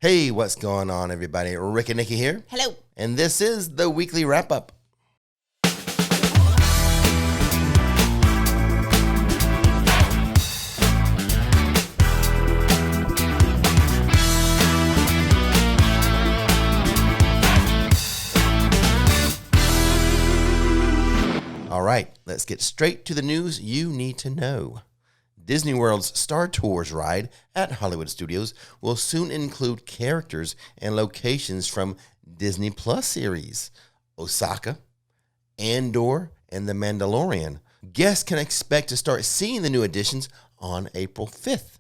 Hey, what's going on, everybody? Rick and Nikki here. Hello. And this is the weekly wrap-up. All right, let's get straight to the news you need to know. Disney World's Star Tours ride at Hollywood Studios will soon include characters and locations from Disney Plus series, Osaka, Andor, and The Mandalorian. Guests can expect to start seeing the new additions on April 5th.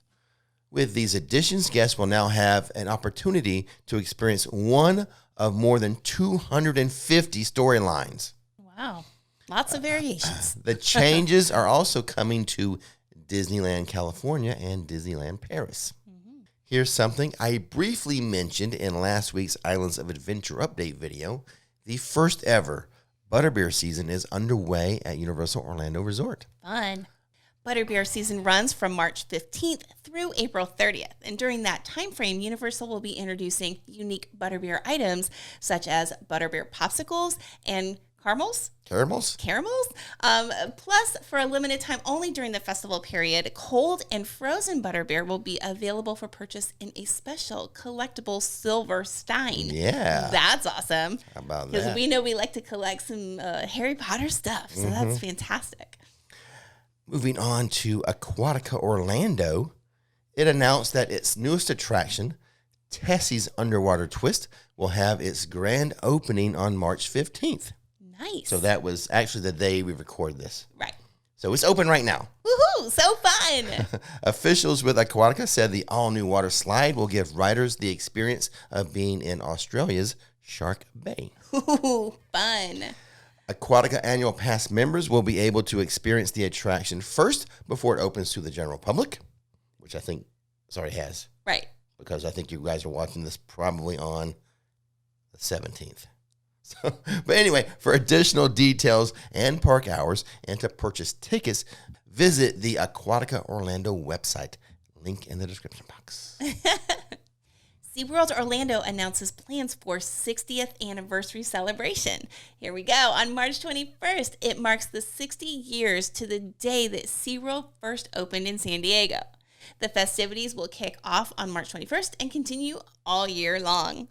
With these additions, guests will now have an opportunity to experience one of more than 250 storylines. Wow. Lots of variations. The changes are also coming to Disneyland California and Disneyland Paris. Mm-hmm. Here's something I briefly mentioned in last week's Islands of Adventure update video. The first ever Butterbeer season is underway at Universal Orlando Resort. Fun. Butterbeer season runs from March 15th through April 30th. And during that time frame, Universal will be introducing unique Butterbeer items such as Butterbeer popsicles and caramels. Plus, for a limited time only during the festival period, cold and frozen butterbeer will be available for purchase in a special collectible silver stein. Yeah. That's awesome. How about that? Because we know we like to collect some Harry Potter stuff, so that's fantastic. Moving on to Aquatica Orlando, it announced that its newest attraction, Tessie's Underwater Twist, will have its grand opening on March 15th. Nice. So that was actually the day we recorded this. Right. So it's open right now. Woohoo! So fun. Officials with Aquatica said the all-new water slide will give riders the experience of being in Australia's Shark Bay. Ooh, fun. Aquatica Annual Pass members will be able to experience the attraction first before it opens to the general public, which I think it already has. Right. Because I think you guys are watching this probably on the 17th. But anyway, for additional details and park hours and to purchase tickets, visit the Aquatica Orlando website. Link in the description box. SeaWorld Orlando announces plans for 60th anniversary celebration. Here we go. On March 21st, it marks the 60 years to the day that SeaWorld first opened in San Diego. The festivities will kick off on March 21st and continue all year long.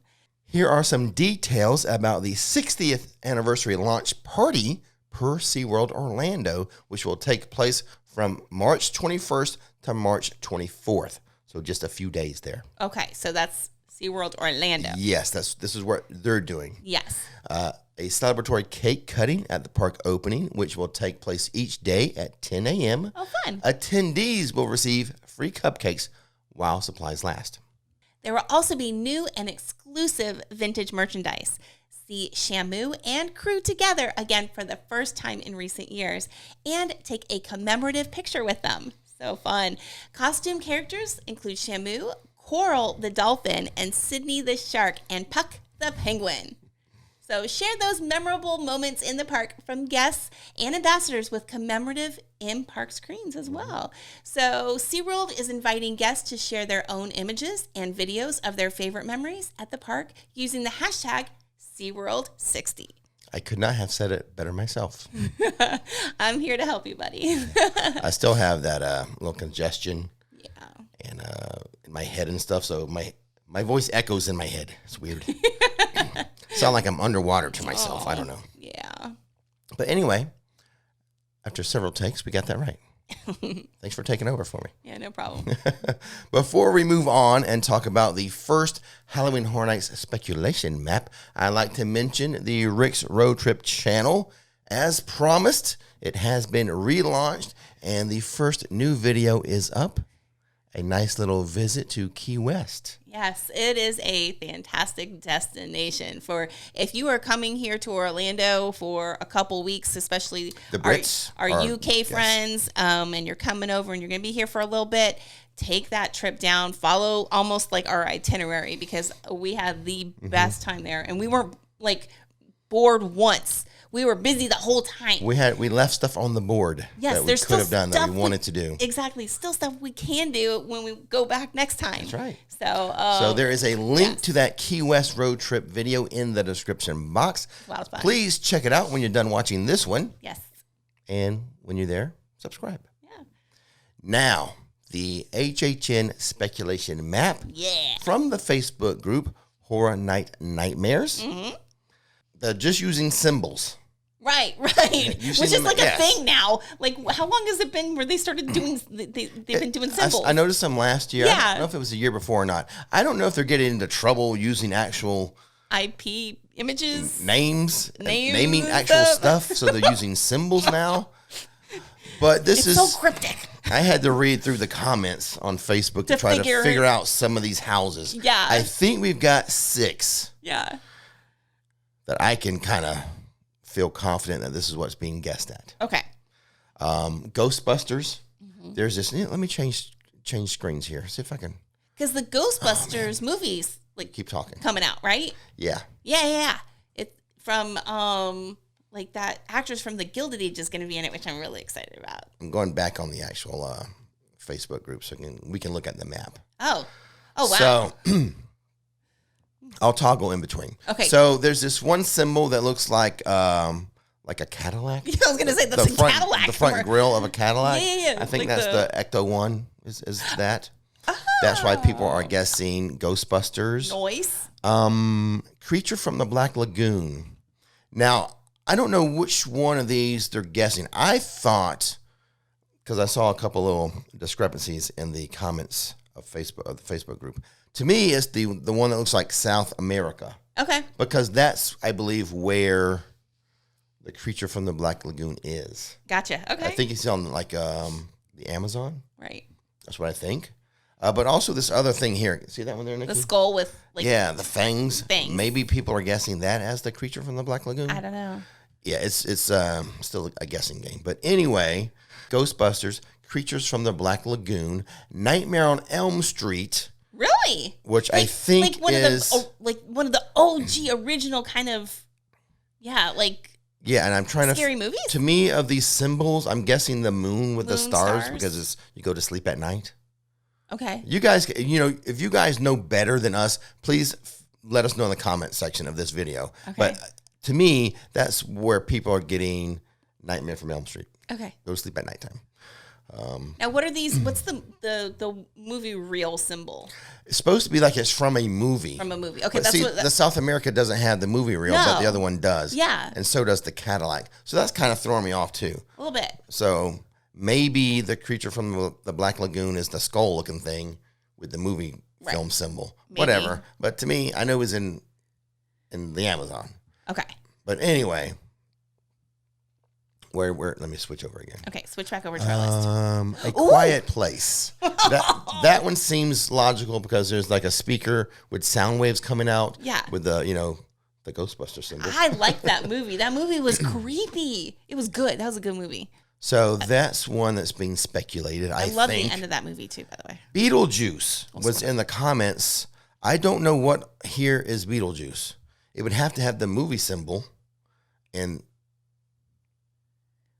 Here are some details about the 60th anniversary launch party per SeaWorld Orlando, which will take place from March 21st to March 24th. So just a few days there. Okay, so that's SeaWorld Orlando. Yes, this is what they're doing. Yes. A celebratory cake cutting at the park opening, which will take place each day at 10 a.m. Oh, fun. Attendees will receive free cupcakes while supplies last. There will also be new and exclusive vintage merchandise. See Shamu and crew together again for the first time in recent years and take a commemorative picture with them. So fun. Costume characters include Shamu, Coral the dolphin, and Sydney the shark, and Puck the penguin. So share those memorable moments in the park from guests and ambassadors with commemorative in-park screens as well. So SeaWorld is inviting guests to share their own images and videos of their favorite memories at the park using the hashtag SeaWorld60. I could not have said it better myself. I'm here to help you, buddy. I still have that little congestion Yeah. and in my head and stuff, so my voice echoes in my head. It's weird. Sound like I'm underwater to myself. I don't know. Yeah. But anyway, after several takes, we got that right. Thanks for taking over for me. Yeah, no problem. Before we move on and talk about the first Halloween Horror Nights speculation map, I'd like to mention the Rix Road Trip channel. As promised, it has been relaunched, and the first new video is up. A nice little visit to Key West. Yes, it is a fantastic destination for if you are coming here to Orlando for a couple weeks, especially the Brits, our UK friends, and you're coming over and you're going to be here for a little bit. Take that trip down, follow almost like our itinerary because we had the best time there, and we weren't like bored once. we were busy the whole time. We left stuff on the board that we could have done that we wanted to do. Exactly. Still stuff we can do when we go back next time. That's right. So there is a link to that Key West road trip video in the description box. A lot of fun. Please check it out when you're done watching this one. Yes. And when you're there, subscribe. Yeah. Now, the HHN speculation map from the Facebook group Horror Night Nightmares. Mm-hmm. They're just using symbols. Right. Which is like a thing now. Like, how long has it been where they started doing, they've been doing symbols? I noticed them last year. Yeah. I don't know if it was the year before or not. I don't know if they're getting into trouble using actual IP images, names naming actual stuff. So they're using symbols now. But this is so cryptic. I had to read through the comments on Facebook to try to figure out some of these houses. Yeah. I think we've got 6. Yeah. That I can kind of feel confident that this is what's being guessed at. Okay. Ghostbusters. Mm-hmm. There's this. Let me change screens here. See if I can. Because the Ghostbusters movies, like, keep talking, coming out, right? Yeah. Yeah. It's from like that actress from the Gilded Age is going to be in it, which I'm really excited about. I'm going back on the actual Facebook group so we can look at the map. Oh wow. So. I'll toggle in between. Okay. So there's this one symbol that looks like a Cadillac. Yeah, I was gonna say that's a Cadillac. The front grill of a Cadillac. Yeah. I think like that's the Ecto-1. Is that? That's why people are guessing Ghostbusters. Noise. Creature from the Black Lagoon. Now, I don't know which one of these they're guessing. I thought, because I saw a couple little discrepancies in the comments of the Facebook group. To me, it's the one that looks like South America. Okay. Because that's, I believe, where the Creature from the Black Lagoon is. Gotcha. Okay. I think it's on like the Amazon. Right. That's what I think. But also this other thing here. See that one there, Nikki? The skull with the fangs. Fangs. Maybe people are guessing that as the Creature from the Black Lagoon. I don't know. Yeah, it's still a guessing game. But anyway, Ghostbusters, Creatures from the Black Lagoon, Nightmare on Elm Street. Really? Which I think like one is... one of the OG original kind of... Yeah, and I'm trying scary movies? To me, of these symbols, I'm guessing the moon with the stars because you go to sleep at night. Okay. You guys, if you guys know better than us, please let us know in the comment section of this video. Okay. But to me, that's where people are getting Nightmare from Elm Street. Okay. Go to sleep at nighttime. Now, what are these? What's the movie reel symbol? It's supposed to be like it's from a movie. From a movie. Okay, but that's see, the South America doesn't have the movie reel, but the other one does. Yeah. And so does the Cadillac. So that's kind of throwing me off too. A little bit. So maybe the Creature from the Black Lagoon is the skull-looking thing with the movie film symbol. Maybe. Whatever. But to me, I know it was in the Amazon. Okay. But anyway, where let me switch over again. Okay, switch back over to our list. A Quiet Place. That one seems logical because there's like a speaker with sound waves coming out. Yeah. With the Ghostbuster symbol. I liked that movie. That movie was creepy. It was good. That was a good movie. So that's one that's being speculated. I love think. The end of that movie too, by the way. Beetlejuice was in the comments. I don't know what here is Beetlejuice. It would have to have the movie symbol, and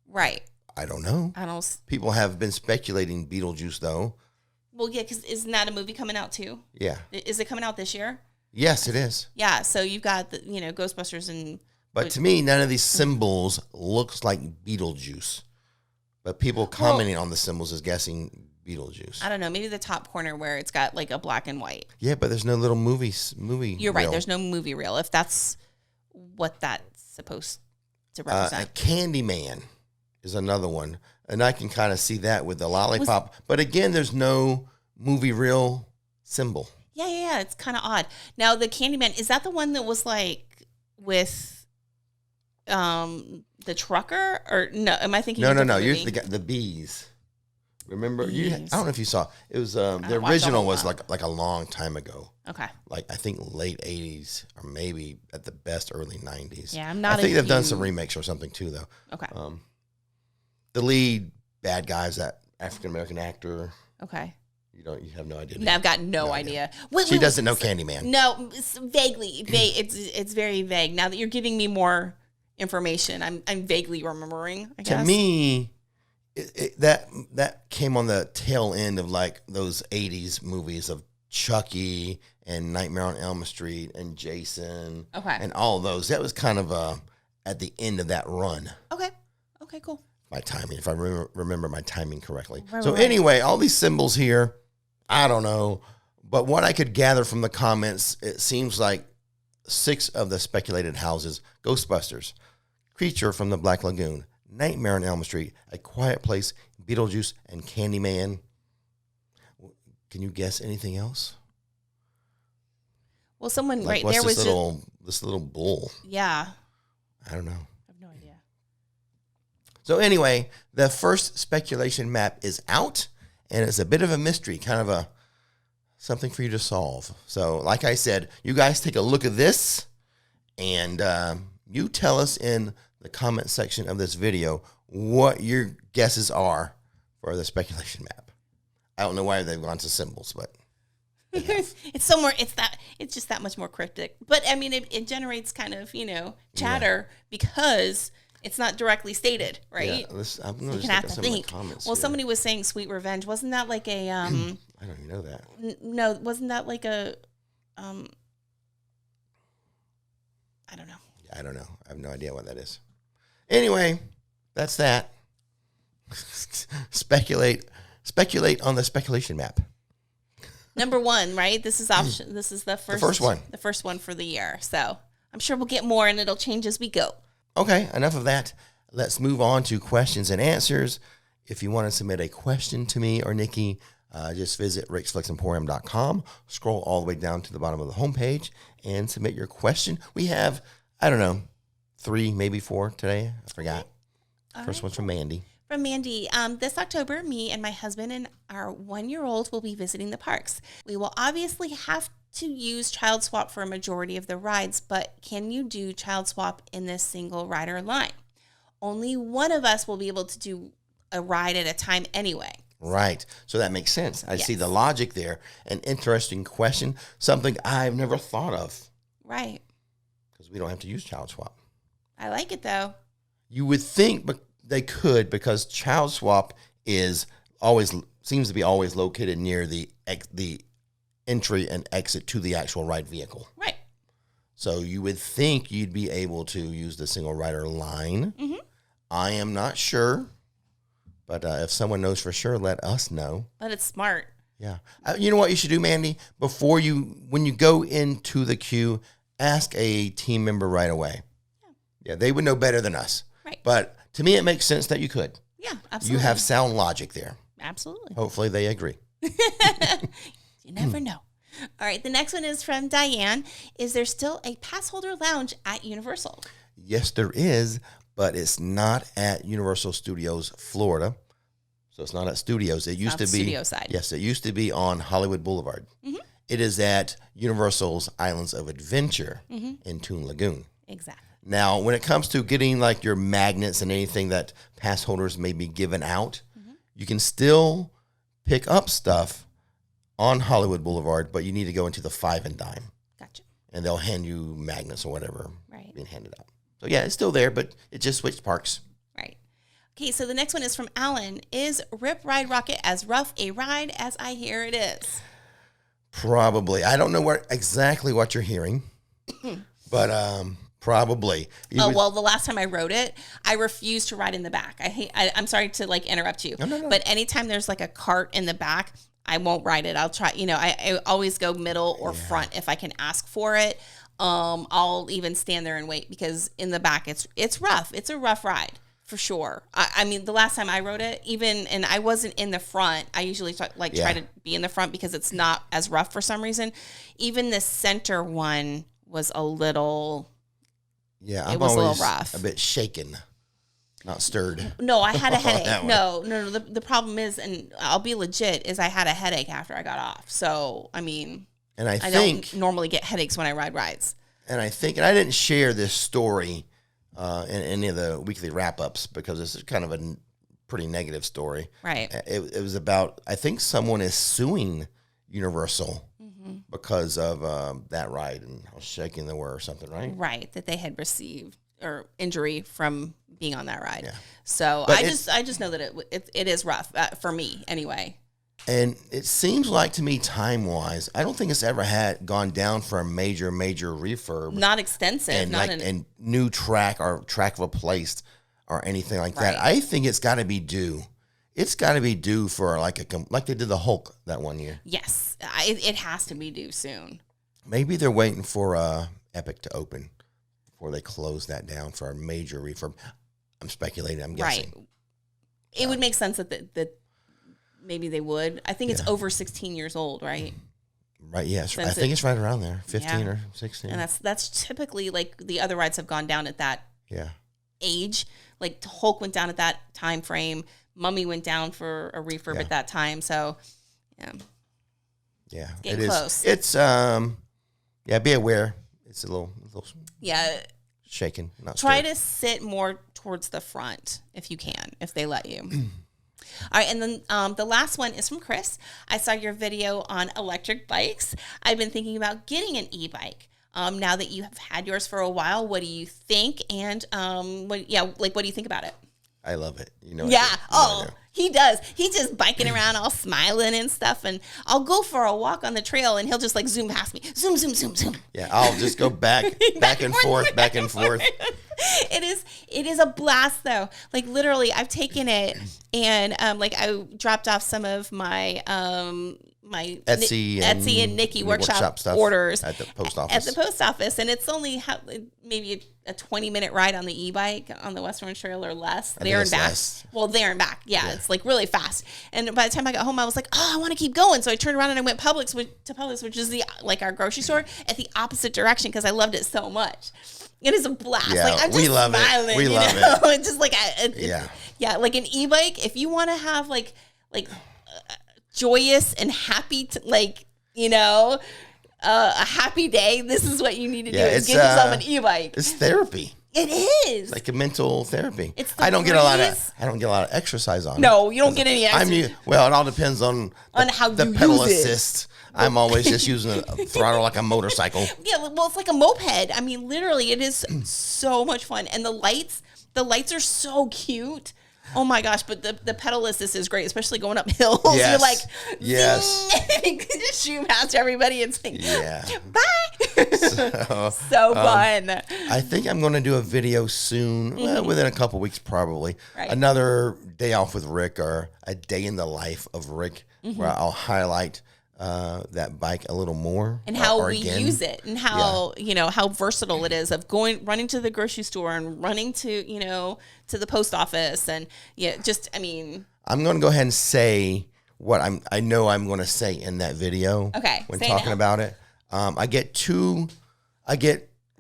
right. I don't know. People have been speculating Beetlejuice though. Well, yeah, because isn't that a movie coming out too? Yeah. Is it coming out this year? Yes, it is. Yeah. So you've got the Ghostbusters and. But to me, none of these symbols looks like Beetlejuice. But people commenting on the symbols is guessing Beetlejuice. I don't know. Maybe the top corner where it's got like a black and white. Yeah, but there's no little movie. You're right. There's no movie reel. If that's what that's supposed to represent. Candyman is another one, and I can kind of see that with the lollipop. But again, there's no movie reel symbol. Yeah. It's kind of odd. Now the Candyman, is that the one that was like with the trucker, or no? Am I thinking? No. You're the bees. Remember? I don't know if you saw. It was the original was like a long time ago. Okay. Like I think late 80s or maybe at the best early 90s. Yeah, I'm not. I think they've done some remakes or something too, though. Okay. The lead bad guy is that African American actor. Okay. You have no idea. No, I've got no idea. She doesn't know Candyman. No, it's vaguely. It's very vague. Now that you're giving me more information. I'm vaguely remembering, I guess. To me, that came on the tail end of like those 80s movies of Chucky and Nightmare on Elm Street and Jason and all those. That was kind of at the end of that run. Okay, cool. My timing, if I remember my timing correctly. Right. Anyway, all these symbols here, I don't know. But what I could gather from the comments, it seems like 6 of the speculated houses: Ghostbusters, Creature from the Black Lagoon, Nightmare on Elm Street, A Quiet Place, Beetlejuice, and Candyman. Can you guess anything else? Well, someone like, right there was this little bull. Yeah. I don't know. I have no idea. So anyway, the first speculation map is out, and it's a bit of a mystery, kind of something for you to solve. So like I said, you guys take a look at this, and you tell us in the comment section of this video what your guesses are for the speculation map. I don't know why they've gone to symbols, but it's just that much more cryptic. But I mean, it generates kind of, chatter because it's not directly stated, right? Yeah, I'm going you to can have to think. Well, here. Somebody was saying Sweet Revenge. Wasn't that like a I don't even know that. No, wasn't that like a I don't know. I don't know. I have no idea what that is. Anyway, that's that. Speculate on the speculation map. Number 1, right? This is option. This is the first one. The first one for the year. So I'm sure we'll get more, and it'll change as we go. Okay, enough of that. Let's move on to questions and answers. If you want to submit a question to me or Nikki, just visit rixflixemporium.com. Scroll all the way down to the bottom of the homepage and submit your question. We have, 3, maybe 4 today. I forgot. First one's from Mandy. From Mandy, this October, me and my husband and our 1-year-old will be visiting the parks. We will obviously have to use Child Swap for a majority of the rides, but can you do Child Swap in this single rider line? Only one of us will be able to do a ride at a time anyway. Right. So that makes sense. I Yes. see the logic there. An interesting question, something I've never thought of. Right. Because we don't have to use Child Swap. I like it, though. You would think but they could, because Child Swap seems to be always located near the entry and exit to the actual ride vehicle. Right. So you would think you'd be able to use the single rider line. Mm-hmm. I am not sure, but if someone knows for sure, let us know. But it's smart. Yeah. You know what you should do, Mandy? When you go into the queue, ask a team member right away. Yeah, they would know better than us. Right. But to me, it makes sense that you could. Yeah, absolutely. You have sound logic there. Absolutely. Hopefully they agree. You never know. All right, the next one is from Diane. Is there still a pass holder lounge at Universal? Yes, there is, but it's not at Universal Studios Florida. So it's not at Studios. It used to be studio side. Yes, it used to be on Hollywood Boulevard. Mm-hmm. It is at Universal's Islands of Adventure in Toon Lagoon. Exactly. Now, when it comes to getting like your magnets and anything that pass holders may be given out, you can still pick up stuff on Hollywood Boulevard, but you need to go into the 5 and dime. Gotcha. And they'll hand you magnets or whatever being handed out. So yeah, it's still there, but it just switched parks. Right. Okay, so the next one is from Alan. Is Rip Ride Rocket as rough a ride as I hear it is? Probably. I don't know exactly what you're hearing, but probably. Well, the last time I rode it, I refused to ride in the back. I'm sorry to interrupt you. No. But anytime there's a cart in the back, I won't ride it. I'll try, I always go middle or front if I can ask for it. I'll even stand there and wait, because in the back it's rough. It's a rough ride for sure. I mean, the last time I rode it, and I wasn't in the front. I usually try to be in the front because it's not as rough for some reason. Even the center one was a little. Yeah, it was a little rough. A bit shaken, not stirred. No, I had a headache. No. The problem is, and I'll be legit, is I had a headache after I got off. So, I mean, and I don't normally get headaches when I ride rides. And I didn't share this story in any of the weekly wrap-ups because this is kind of a pretty negative story. Right. It was about, I think someone is suing Universal because of that ride and how shaking they were or something, right? Right, that they had received. or injury from being on that ride. Yeah. So But I just know that it is rough for me anyway. And it seems like to me, time-wise, I don't think it's ever gone down for a major refurb. Not extensive. And and new track or track replaced or anything like that. Right. I think it's got to be due. It's got to be due for like they did the Hulk that one year. Yes, it has to be due soon. Maybe they're waiting for Epic to open before they close that down for a major refurb. I'm speculating. I'm guessing. Right. It would make sense that maybe they would. I think it's over 16 years old, right? Right. Yes. I think it's right around there, 15 or 16. And that's typically like the other rides have gone down at that age. Like Hulk went down at that time frame. Mummy went down for a refurb at that time. So, yeah, getting close. It's be aware. It's a little shaking. Not try straight. to sit more towards the front if you can, if they let you. All right, and then the last one is from Chris. I saw your video on electric bikes. I've been thinking about getting an e-bike. Now that you have had yours for a while, what do you think? And what do you think about it? I love it. You know. Yeah. He does. He's just biking around all smiling and stuff. And I'll go for a walk on the trail and he'll just like zoom past me. Zoom, zoom, zoom, zoom. Yeah. I'll just go back and forth. It is a blast though. Like literally I've taken it and I dropped off some of my my Etsy and Nikki workshop stuff orders at the post office. And it's only maybe a 20-minute ride on the e-bike on the West Orange Trail or less. There and back. Well, there and back. Yeah, it's like really fast. And by the time I got home, I was like, oh, I want to keep going. So I turned around and I went to Publix, which is our grocery store, at the opposite direction because I loved it so much. It is a blast. Yeah, like I'm just smiling. We love it. It's just like like an e-bike. If you want to have like joyous and happy, a happy day, this is what you need to do. Is give yourself an e-bike. It's therapy. It is like a mental therapy. I don't get a lot of exercise on it. No, you don't get any exercise. It all depends on how the you pedal use assist. I'm always just using a throttle like a motorcycle. Yeah, well, it's like a moped. I mean, literally, it is so much fun. And the lights are so cute. Oh my gosh, but the pedal assist is great, especially going up hills. Yes. You're like, you can just shoot past everybody and say, bye. So fun. I think I'm going to do a video soon, within a couple weeks probably. Right. Another day off with Rick or a day in the life of Rick where I'll highlight that bike a little more and how we use it and how how versatile it is of running to the grocery store and running to to the post office and I'm going to go ahead and say what I know I'm going to say in that video. Okay, when talking about it, I get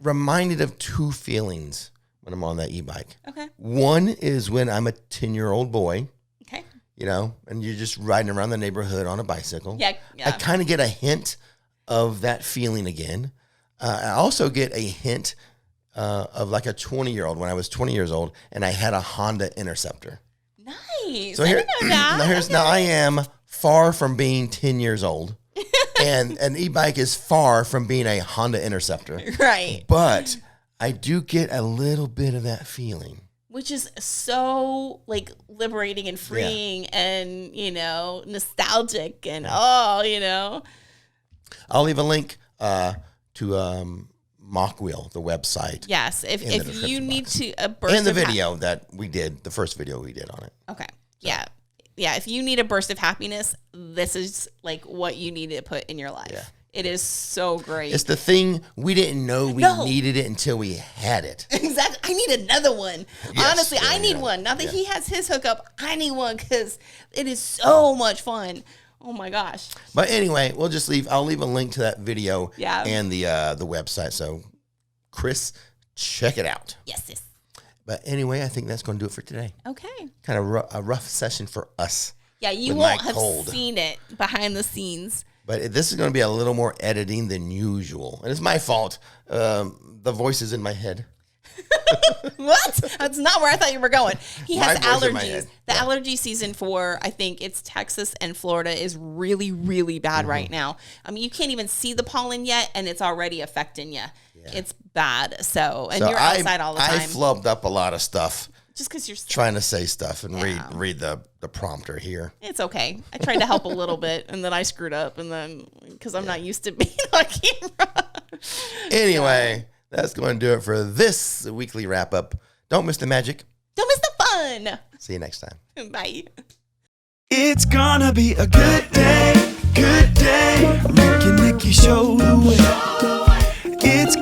reminded of two feelings when I'm on that e-bike. Okay, one is when I'm a 10-year-old boy. Okay. And you're just riding around the neighborhood on a bicycle. Yeah. I kind of get a hint of that feeling again. I also get a hint of like a 20-year-old when I was 20 years old and I had a Honda Interceptor. Nice. So I didn't know that. Now I am far from being 10 years old and an e-bike is far from being a Honda Interceptor. Right. But I do get a little bit of that feeling. Which is so liberating and freeing and, nostalgic and I'll leave a link to Mock Wheel, the website. Yes. If you need to and the video that we did, the first video we did on it. Okay. So. Yeah. Yeah. If you need a burst of happiness, this is what you need to put in your life. Yeah. It is so great. It's the thing we didn't know we needed it until we had it. Exactly. I need another one. Yes, honestly, I need one. Now that he has his hookup, I need one because it is so much fun. Oh my gosh. But anyway, I'll leave a link to that video and the website. So Chris, check it out. Yes. But anyway, I think that's going to do it for today. Okay. Kind of a rough session for us. Yeah, you won't have seen it behind the scenes. But this is going to be a little more editing than usual. And it's my fault. The voice is in my head. What? That's not where I thought you were going. He has My voice in my allergies. head. The allergy season for, I think it's Texas and Florida, is really, really bad right now. I mean, you can't even see the pollen yet, and it's already affecting you. Yeah. It's bad. So you're outside all the time. I flubbed up a lot of stuff. Just because you're trying to say stuff and read the prompter here. It's okay. I tried to help a little bit, and then I screwed up, and then because I'm not used to being on camera. Anyway, that's going to do it for this weekly wrap up. Don't miss the magic. Don't miss the fun. See you next time. Bye. It's gonna be a good day, good day. Rick and Nikki show the way. It's